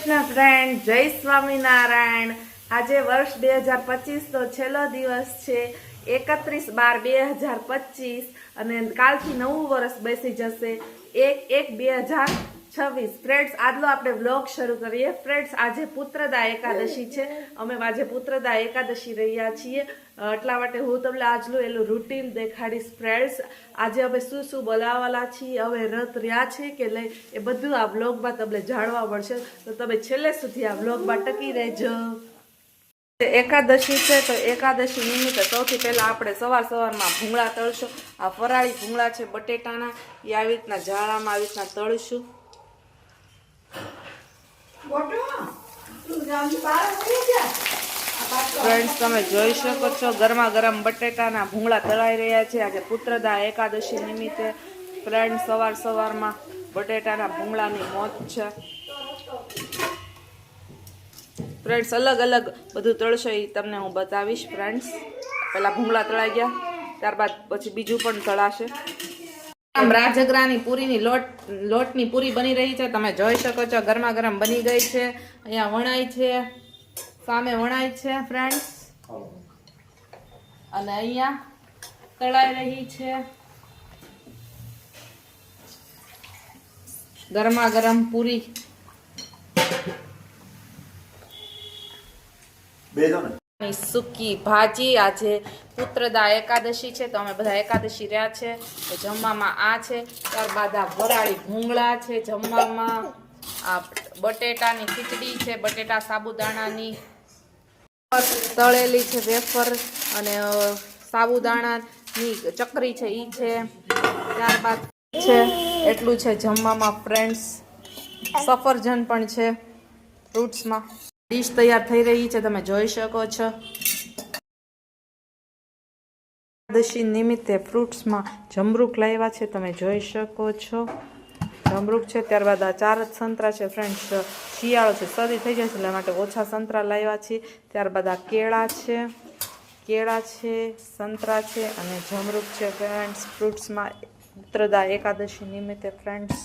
Krishna friend, જય સ્વામિનારાયણ। આજે વર્ષ 2025 તો છેલ્લો દિવસ છે 31/12/2025 અને કાલથી નવું વર્ષ બેસી જશે 1/1/2026। ફ્રેન્ડ્સ, આજનો આપણે વ્લોગ શરૂ કરીએ। ફ્રેન્ડ્સ, આજે પુત્રદા એકાદશી છે। અમે આજે પુત્રદા એકાદશી રહ્યા છીએ, એટલા માટે હું તમને આજનું એનું રૂટીન દેખાડીશ। ફ્રેન્ડ્સ, આજે અમે શું શું બનાવવાના છીએ, હવે રથ રહ્યા છે કે નહીં, એ બધું આ વ્લોગમાં તમને જાણવા મળશે, તો તમે છેલ્લે સુધી આ વ્લોગમાં ટકી રહેજો। એકાદશી છે તો એકાદશી નિમિત્તે સૌથી પહેલા આપણે સવારમાં ભૂંગળા તળશું। આ ફરાળી ભૂંગળા છે બટેટાના, એ આવી રીતના જાળામાં આવી રીતના તળશું। ફ્રેન્ડ્સ, તમે જોઈ શકો છો ગરમા ગરમ બટેટાના ભૂંગળા તળાઈ રહ્યા છે આજે પુત્રદા એકાદશી નિમિત્તે। ફ્રેન્ડ્સ, સવારમાં બટેટાના ભૂંગળાની મોજ છે। ફ્રેન્ડ્સ, અલગ અલગ બધું તળશો એ તમને હું બતાવીશ। ફ્રેન્ડ્સ, પહેલા ભૂંગળા તળાઈ ગયા, ત્યારબાદ પછી બીજું પણ તળાશે। આમ રાજગરાની પૂરીની લોટની પૂરી બની રહી છે, તમે જોઈ શકો છો ગરમા ગરમ બની ગઈ છે। અહીંયા વણાય છે, સામે વણાય છે ફ્રેન્ડ્સ, અને અહીંયા તળાઈ રહી છે ગરમા ગરમ પૂરી। સૂકી ભાજી, આજે પુત્રદા એકાદશી છે તો અમે બધા એકાદશી રહ્યા છે, તો જમવામાં આ છે। ત્યારબાદ આ વરાળી ભૂંગળા છે, જમવામાં આ બટેટાની ખીચડી છે, બટેટા સાબુદાણાની તળેલી છે વેફર, અને સાબુદાણાની ચકરી છે ઈ છે। ત્યારબાદ છે એટલું છે જમવામાં ફ્રેન્ડ્સ। સફરજન પણ છે ફ્રૂટ્સમાં। ડીશ તૈયાર થઈ રહી છે, તમે જોઈ શકો છો। એકાદશી નિમિત્તે ફ્રૂટ્સમાં જમરૂક લાવ્યા છે, તમે જોઈ શકો છો જમરૂક છે। ત્યારબાદ આ 4 જ સંતરા છે ફ્રેન્ડ્સ, શિયાળો છે, શરદી થઈ જાય છે એટલા માટે ઓછા સંતરા લાવ્યા છે। ત્યારબાદ આ કેળા છે, સંતરા છે અને જમરૂક છે ફ્રેન્ડ્સ, ફ્રૂટ્સમાં પુત્રદા એકાદશી નિમિત્તે ફ્રેન્ડ્સ।